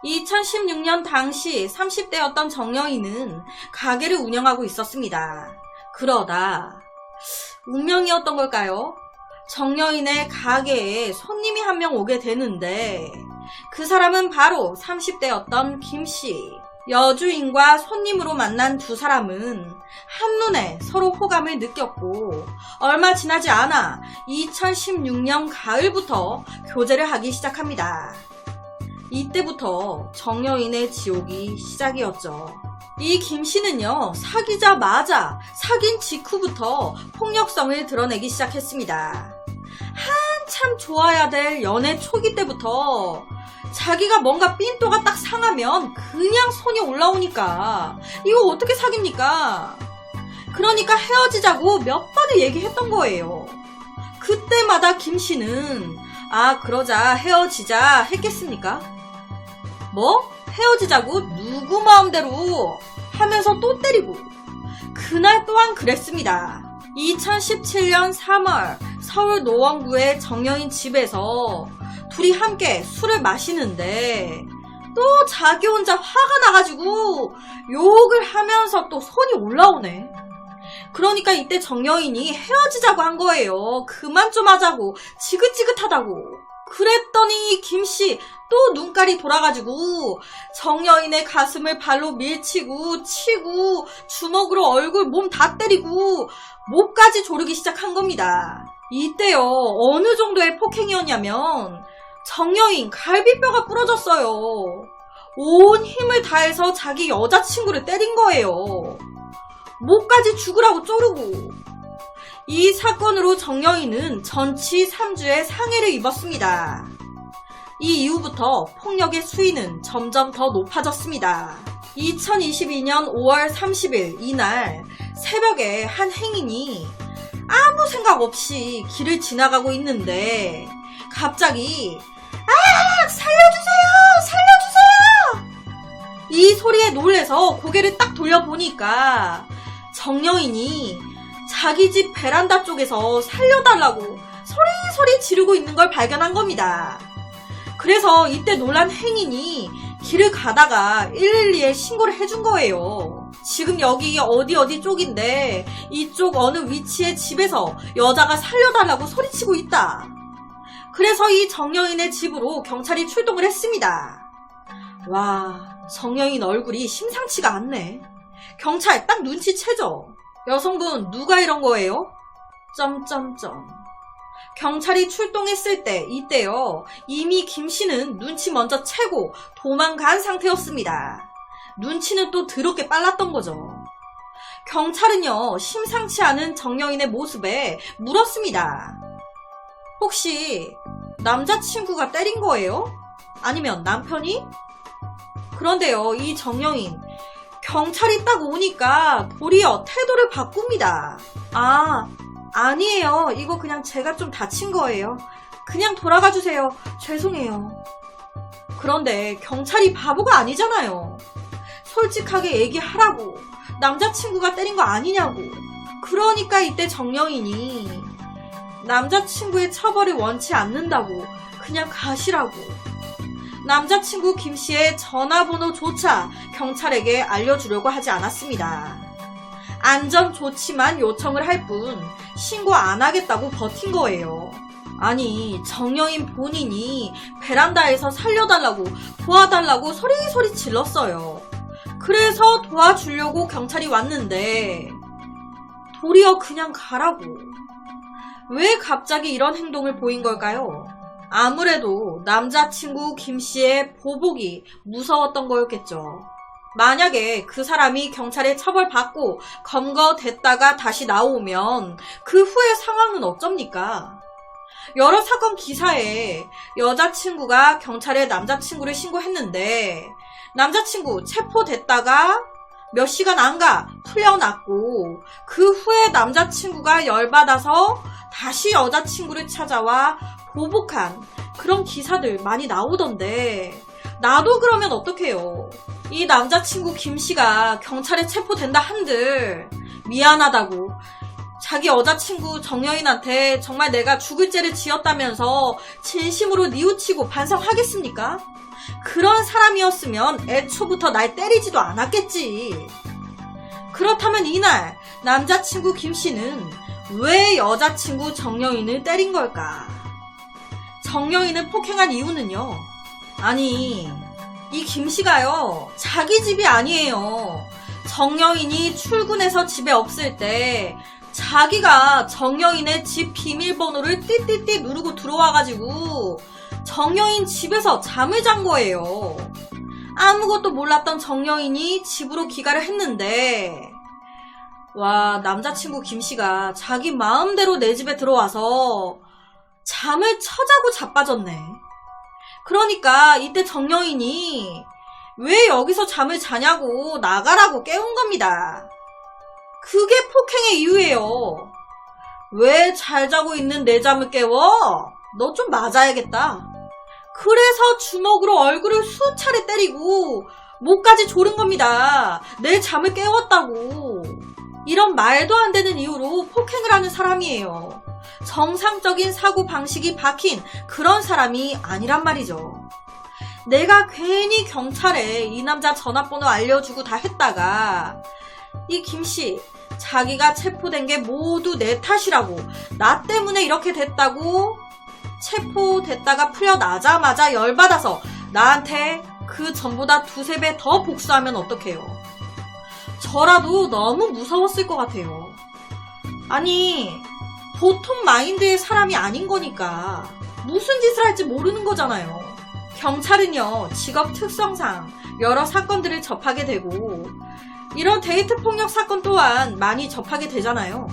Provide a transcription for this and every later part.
2016년 당시 30대였던 정여인은 가게를 운영하고 있었습니다. 그러다 운명이었던 걸까요? 정여인의 가게에 손님이 한 명 오게 되는데 그 사람은 바로 30대였던 김씨. 여주인과 손님으로 만난 두 사람은 한눈에 서로 호감을 느꼈고 얼마 지나지 않아 2016년 가을부터 교제를 하기 시작합니다. 이때부터 정여인의 지옥이 시작이었죠. 이 김씨는요, 사귀자마자 사귄 직후부터 폭력성을 드러내기 시작했습니다. 한참 좋아야 될 연애 초기 때부터 자기가 뭔가 삔또가 딱 상하면 그냥 손이 올라오니까 이거 어떻게 사깁니까? 그러니까 헤어지자고 몇 번을 얘기했던 거예요. 그때마다 김씨는 그러자 헤어지자 했겠습니까? 뭐? 헤어지자고? 누구 마음대로 하면서 또 때리고. 그날 또한 그랬습니다. 2017년 3월 서울 노원구의 정여인 집에서 둘이 함께 술을 마시는데 또 자기 혼자 화가 나가지고 욕을 하면서 또 손이 올라오네. 그러니까 이때 정여인이 헤어지자고 한 거예요. 그만 좀 하자고. 지긋지긋하다고. 그랬더니 김씨 또 눈깔이 돌아가지고 정여인의 가슴을 발로 밀치고 치고 주먹으로 얼굴 몸 다 때리고 목까지 조르기 시작한 겁니다. 이때요, 어느 정도의 폭행이었냐면 정여인 갈비뼈가 부러졌어요. 온 힘을 다해서 자기 여자친구를 때린 거예요. 목까지 죽으라고 쪼르고. 이 사건으로 정여인은 전치 3주의 상해를 입었습니다. 이 이후부터 폭력의 수위는 점점 더 높아졌습니다. 2022년 5월 30일 이날 새벽에 한 행인이 아무 생각 없이 길을 지나가고 있는데 갑자기 살려주세요! 살려주세요! 이 소리에 놀래서 고개를 딱 돌려보니까 정여인이 자기 집 베란다 쪽에서 살려달라고 소리 지르고 있는 걸 발견한 겁니다. 그래서 이때 놀란 행인이 길을 가다가 112에 신고를 해준 거예요. 지금 여기 어디 쪽인데 이쪽 어느 위치의 집에서 여자가 살려달라고 소리치고 있다. 그래서 이 정여인의 집으로 경찰이 출동을 했습니다. 와, 정여인 얼굴이 심상치가 않네. 경찰 딱 눈치채죠. 여성분 누가 이런 거예요? 경찰이 출동했을 때 이때요, 이미 김씨는 눈치 먼저 채고 도망간 상태였습니다. 눈치는 또 더럽게 빨랐던 거죠. 경찰은요, 심상치 않은 정여인의 모습에 물었습니다. 혹시 남자친구가 때린 거예요? 아니면 남편이? 그런데요, 이 정여인 경찰이 딱 오니까 도리어 태도를 바꿉니다. 아니에요. 이거 그냥 제가 좀 다친 거예요. 그냥 돌아가 주세요. 죄송해요. 그런데 경찰이 바보가 아니잖아요. 솔직하게 얘기하라고. 남자친구가 때린 거 아니냐고. 그러니까 이때 정여인이 남자친구의 처벌을 원치 않는다고 그냥 가시라고. 남자친구 김씨의 전화번호조차 경찰에게 알려주려고 하지 않았습니다. 안전조치만 요청을 할 뿐 신고 안 하겠다고 버틴 거예요. 아니, 정여인 본인이 베란다에서 살려달라고 도와달라고 소리 질렀어요. 그래서 도와주려고 경찰이 왔는데 도리어 그냥 가라고. 왜 갑자기 이런 행동을 보인 걸까요? 아무래도 남자친구 김씨의 보복이 무서웠던 거였겠죠. 만약에 그 사람이 경찰에 처벌받고 검거됐다가 다시 나오면 그 후의 상황은 어쩝니까? 여러 사건 기사에 여자친구가 경찰에 남자친구를 신고했는데 남자친구 체포됐다가 몇 시간 안 가 풀려났고 그 후에 남자친구가 열받아서 다시 여자친구를 찾아와 보복한 그런 기사들 많이 나오던데 나도 그러면 어떡해요. 이 남자친구 김씨가 경찰에 체포된다 한들 미안하다고 자기 여자친구 정여인한테 정말 내가 죽을 죄를 지었다면서 진심으로 뉘우치고 반성하겠습니까? 그런 사람이었으면 애초부터 날 때리지도 않았겠지. 그렇다면 이날 남자친구 김씨는 왜 여자친구 정여인을 때린 걸까? 정여인을 폭행한 이유는요. 아니, 이 김씨가요, 자기 집이 아니에요. 정여인이 출근해서 집에 없을 때 자기가 정여인의 집 비밀번호를 띠띠띠 누르고 들어와가지고 정여인 집에서 잠을 잔 거예요. 아무것도 몰랐던 정여인이 집으로 귀가를 했는데, 와, 남자친구 김씨가 자기 마음대로 내 집에 들어와서 잠을 쳐자고 자빠졌네. 그러니까 이때 정여인이 왜 여기서 잠을 자냐고 나가라고 깨운 겁니다. 그게 폭행의 이유예요. 왜 잘 자고 있는 내 잠을 깨워? 너 좀 맞아야겠다. 그래서 주먹으로 얼굴을 수차례 때리고 목까지 조른 겁니다. 내 잠을 깨웠다고. 이런 말도 안 되는 이유로 폭행을 하는 사람이에요. 정상적인 사고방식이 박힌 그런 사람이 아니란 말이죠. 내가 괜히 경찰에 이 남자 전화번호 알려주고 다 했다가 이 김씨 자기가 체포된 게 모두 내 탓이라고, 나 때문에 이렇게 됐다고 체포됐다가 풀려나자마자 열받아서 나한테 그 전보다 두세 배 더 복수하면 어떡해요. 저라도 너무 무서웠을 것 같아요. 아니, 보통 마인드의 사람이 아닌 거니까 무슨 짓을 할지 모르는 거잖아요. 경찰은요, 직업 특성상 여러 사건들을 접하게 되고 이런 데이트 폭력 사건 또한 많이 접하게 되잖아요.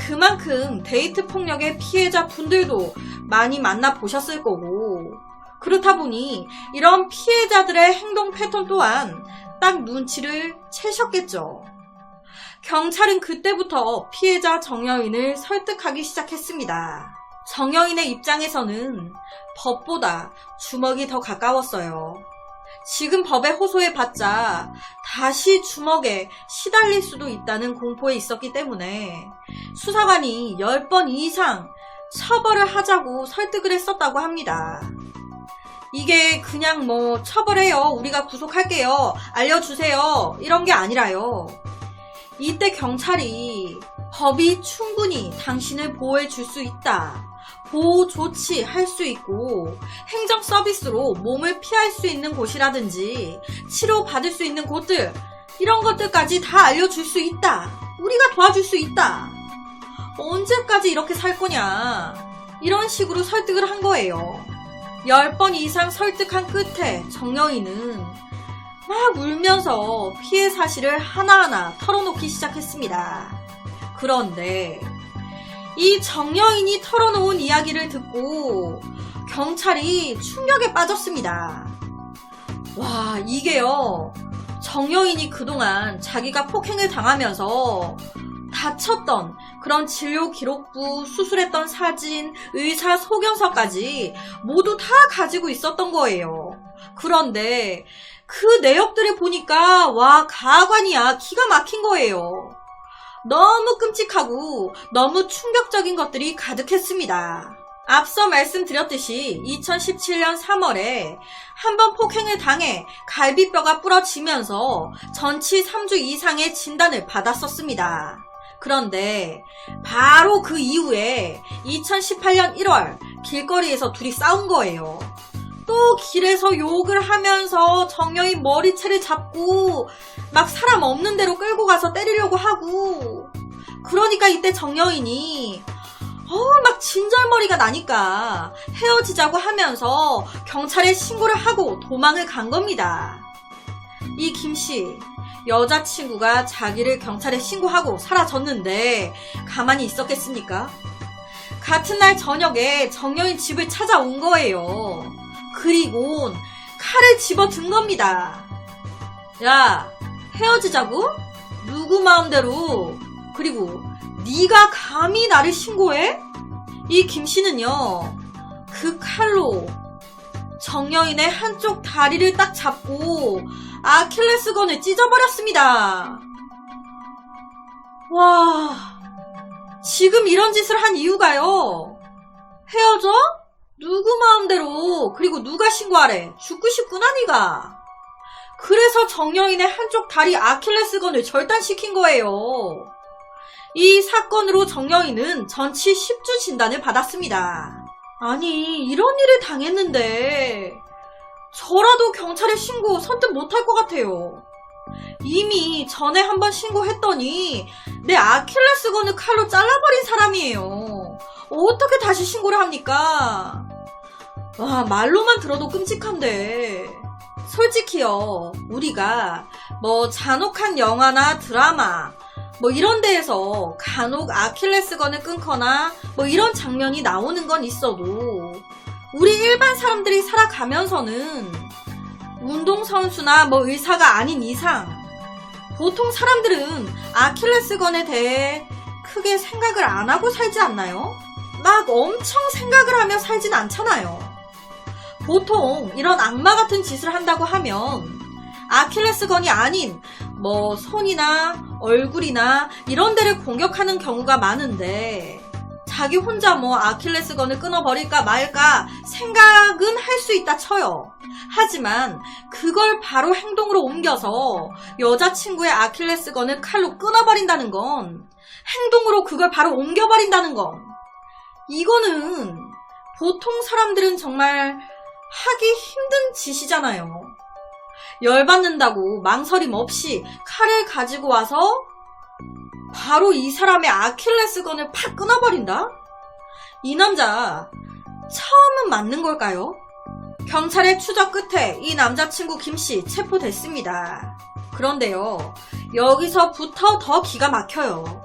그만큼 데이트 폭력의 피해자 분들도 많이 만나보셨을 거고, 그렇다 보니 이런 피해자들의 행동 패턴 또한 딱 눈치를 채셨겠죠. 경찰은 그때부터 피해자 정여인을 설득하기 시작했습니다. 정여인의 입장에서는 법보다 주먹이 더 가까웠어요. 지금 법에 호소해봤자 다시 주먹에 시달릴 수도 있다는 공포에 있었기 때문에 수사관이 10번 이상 처벌을 하자고 설득을 했었다고 합니다. 이게 그냥 뭐 처벌해요, 우리가 구속할게요, 알려주세요, 이런 게 아니라요. 이때 경찰이 법이 충분히 당신을 보호해 줄 수 있다, 보호 조치 할 수 있고 행정 서비스로 몸을 피할 수 있는 곳이라든지 치료 받을 수 있는 곳들, 이런 것들까지 다 알려줄 수 있다, 우리가 도와줄 수 있다, 언제까지 이렇게 살 거냐, 이런 식으로 설득을 한 거예요. 10번 이상 설득한 끝에 정여인은 막 울면서 피해 사실을 하나하나 털어놓기 시작했습니다. 그런데 이 정여인이 털어놓은 이야기를 듣고 경찰이 충격에 빠졌습니다. 와, 이게요, 정여인이 그동안 자기가 폭행을 당하면서 다쳤던 그런 진료 기록부, 수술했던 사진, 의사 소견서까지 모두 다 가지고 있었던 거예요. 그런데 그 내역들을 보니까 와, 가관이야, 기가 막힌 거예요. 너무 끔찍하고 너무 충격적인 것들이 가득했습니다. 앞서 말씀드렸듯이 2017년 3월에 한 번 폭행을 당해 갈비뼈가 부러지면서 전치 3주 이상의 진단을 받았었습니다. 그런데 바로 그 이후에 2018년 1월 길거리에서 둘이 싸운 거예요. 또 길에서 욕을 하면서 정여인 머리채를 잡고 막 사람 없는 데로 끌고 가서 때리려고 하고, 그러니까 이때 정여인이 막 진절머리가 나니까 헤어지자고 하면서 경찰에 신고를 하고 도망을 간 겁니다. 이 김씨, 여자친구가 자기를 경찰에 신고하고 사라졌는데 가만히 있었겠습니까? 같은 날 저녁에 정여인 집을 찾아온 거예요. 그리고 칼을 집어든 겁니다. 야, 헤어지자고? 누구 마음대로? 그리고 네가 감히 나를 신고해? 이 김씨는요, 그 칼로 정여인의 한쪽 다리를 딱 잡고 아킬레스건을 찢어버렸습니다. 와, 지금 이런 짓을 한 이유가요, 헤어져? 누구 마음대로, 그리고 누가 신고하래? 죽고 싶구나 니가. 그래서 정여인의 한쪽 다리 아킬레스건을 절단시킨 거예요. 이 사건으로 정여인은 전치 10주 진단을 받았습니다. 아니, 이런 일을 당했는데 저라도 경찰에 신고 선뜻 못할 것 같아요. 이미 전에 한번 신고했더니 내 아킬레스건을 칼로 잘라버린 사람이에요. 어떻게 다시 신고를 합니까? 와, 말로만 들어도 끔찍한데. 솔직히요, 우리가 잔혹한 영화나 드라마 이런 데에서 간혹 아킬레스건을 끊거나 이런 장면이 나오는 건 있어도 우리 일반 사람들이 살아가면서는 운동선수나 의사가 아닌 이상 보통 사람들은 아킬레스건에 대해 크게 생각을 안 하고 살지 않나요? 막 엄청 생각을 하며 살진 않잖아요. 보통 이런 악마 같은 짓을 한다고 하면 아킬레스건이 아닌 손이나 얼굴이나 이런 데를 공격하는 경우가 많은데 자기 혼자 아킬레스건을 끊어버릴까 말까 생각은 할 수 있다 쳐요. 하지만 그걸 바로 행동으로 옮겨서 여자친구의 아킬레스건을 칼로 끊어버린다는 건, 행동으로 그걸 바로 옮겨버린다는 건, 이거는 보통 사람들은 정말 하기 힘든 짓이잖아요. 열받는다고 망설임 없이 칼을 가지고 와서 바로 이 사람의 아킬레스건을 팍 끊어버린다? 이 남자 처음은 맞는 걸까요? 경찰의 추적 끝에 이 남자친구 김씨 체포됐습니다. 그런데요, 여기서부터 더 기가 막혀요.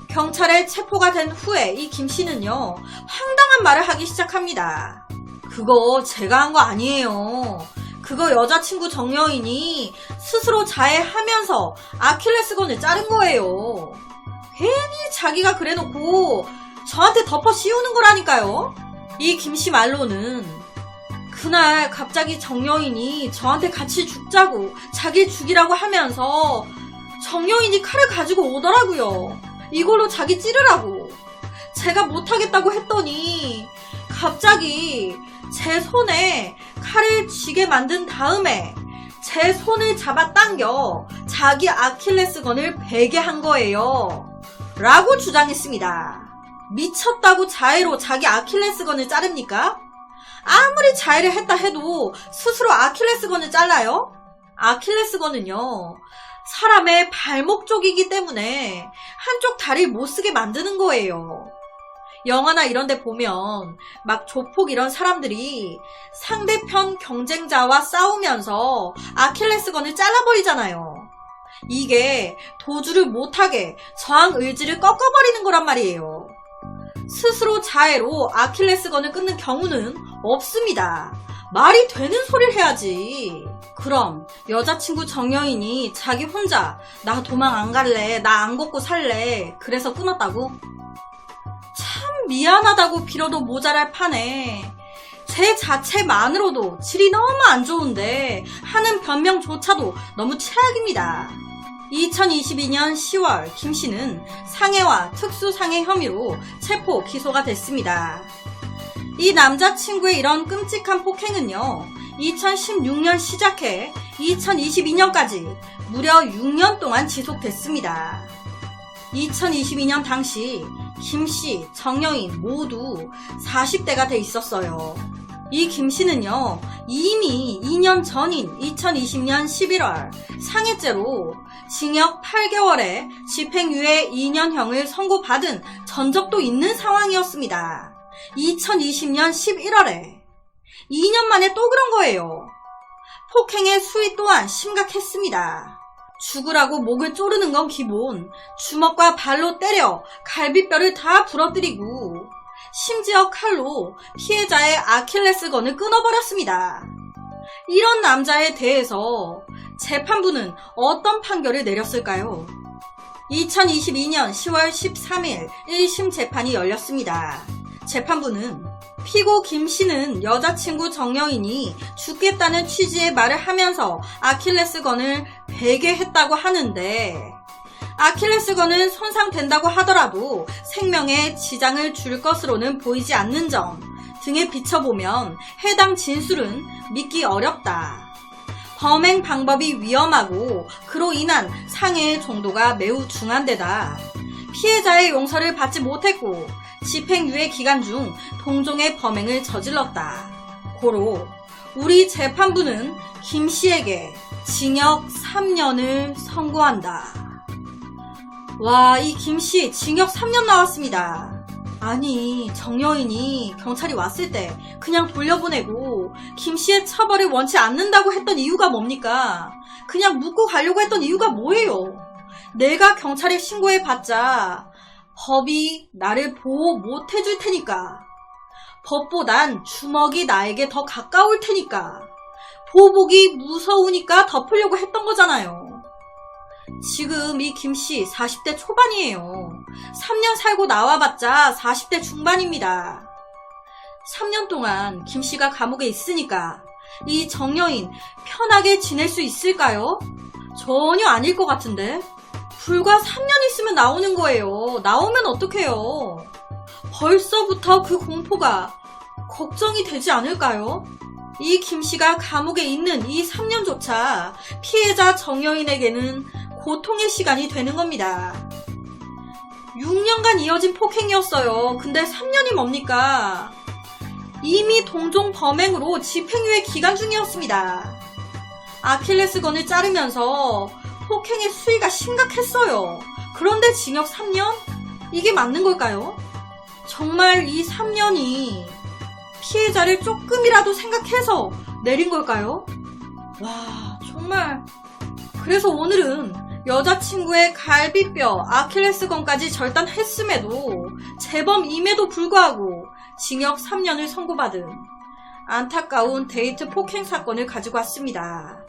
경찰에 체포가 된 후에 이 김씨는요, 황당한 말을 하기 시작합니다. 그거 제가 한 거 아니에요. 그거 여자친구 정여인이 스스로 자해하면서 아킬레스건을 자른 거예요. 괜히 자기가 그래놓고 저한테 덮어 씌우는 거라니까요. 이 김씨 말로는 그날 갑자기 정여인이 저한테 같이 죽자고 자기 죽이라고 하면서 정여인이 칼을 가지고 오더라고요. 이걸로 자기 찌르라고. 제가 못하겠다고 했더니 갑자기 제 손에 칼을 쥐게 만든 다음에 제 손을 잡아당겨 자기 아킬레스건을 베게 한 거예요. 라고 주장했습니다. 미쳤다고 자해로 자기 아킬레스건을 자릅니까? 아무리 자해를 했다 해도 스스로 아킬레스건을 잘라요? 아킬레스건은요, 사람의 발목 쪽이기 때문에 한쪽 다리를 못 쓰게 만드는 거예요. 영화나 이런 데 보면 막 조폭 이런 사람들이 상대편 경쟁자와 싸우면서 아킬레스건을 잘라버리잖아요. 이게 도주를 못하게 저항 의지를 꺾어버리는 거란 말이에요. 스스로 자해로 아킬레스건을 끊는 경우는 없습니다. 말이 되는 소리를 해야지. 그럼 여자친구 정여인이 자기 혼자 나 도망 안 갈래, 나 안 걷고 살래, 그래서 끊었다고? 참 미안하다고 빌어도 모자랄 판에 제 자체만으로도 질이 너무 안 좋은데 하는 변명조차도 너무 최악입니다. 2022년 10월 김씨는 상해와 특수상해 혐의로 체포 기소가 됐습니다. 이 남자친구의 이런 끔찍한 폭행은요, 2016년 시작해 2022년까지 무려 6년 동안 지속됐습니다. 2022년 당시 김씨, 정여인 모두 40대가 돼 있었어요. 이 김씨는요, 이미 2년 전인 2020년 11월 상해죄로 징역 8개월에 집행유예 2년형을 선고받은 전적도 있는 상황이었습니다. 2020년 11월에 2년 만에 또 그런 거예요. 폭행의 수위 또한 심각했습니다. 죽으라고 목을 조르는 건 기본, 주먹과 발로 때려 갈비뼈를 다 부러뜨리고 심지어 칼로 피해자의 아킬레스건을 끊어버렸습니다. 이런 남자에 대해서 재판부는 어떤 판결을 내렸을까요? 2022년 10월 13일 1심 재판이 열렸습니다. 재판부는 피고 김씨는 여자친구 정여인이 죽겠다는 취지의 말을 하면서 아킬레스건을 베게 했다고 하는데, 아킬레스건은 손상된다고 하더라도 생명에 지장을 줄 것으로는 보이지 않는 점, 등에 비춰보면 해당 진술은 믿기 어렵다. 범행 방법이 위험하고 그로 인한 상해의 정도가 매우 중한 데다 피해자의 용서를 받지 못했고 집행유예 기간 중 동종의 범행을 저질렀다. 고로 우리 재판부는 김 씨에게 징역 3년을 선고한다. 와, 이 김 씨 징역 3년 나왔습니다. 아니, 정여인이 경찰이 왔을 때 그냥 돌려보내고 김 씨의 처벌을 원치 않는다고 했던 이유가 뭡니까? 그냥 묻고 가려고 했던 이유가 뭐예요? 내가 경찰에 신고해봤자 법이 나를 보호 못 해줄 테니까. 법보단 주먹이 나에게 더 가까울 테니까. 보복이 무서우니까 덮으려고 했던 거잖아요. 지금 이 김씨 40대 초반이에요. 3년 살고 나와봤자 40대 중반입니다. 3년 동안 김씨가 감옥에 있으니까 이 정여인 편하게 지낼 수 있을까요? 전혀 아닐 것 같은데. 불과 3년 있으면 나오는 거예요. 나오면 어떡해요? 벌써부터 그 공포가 걱정이 되지 않을까요? 이 김씨가 감옥에 있는 이 3년조차 피해자 정여인에게는 고통의 시간이 되는 겁니다. 6년간 이어진 폭행이었어요. 근데 3년이 뭡니까? 이미 동종 범행으로 집행유예 기간 중이었습니다. 아킬레스건을 자르면서 폭행의 수위가 심각했어요. 그런데 징역 3년? 이게 맞는 걸까요? 정말 이 3년이 피해자를 조금이라도 생각해서 내린 걸까요? 와, 정말. 그래서 오늘은 여자친구의 갈비뼈, 아킬레스건까지 절단했음에도 재범임에도 불구하고 징역 3년을 선고받은 안타까운 데이트 폭행 사건을 가지고 왔습니다.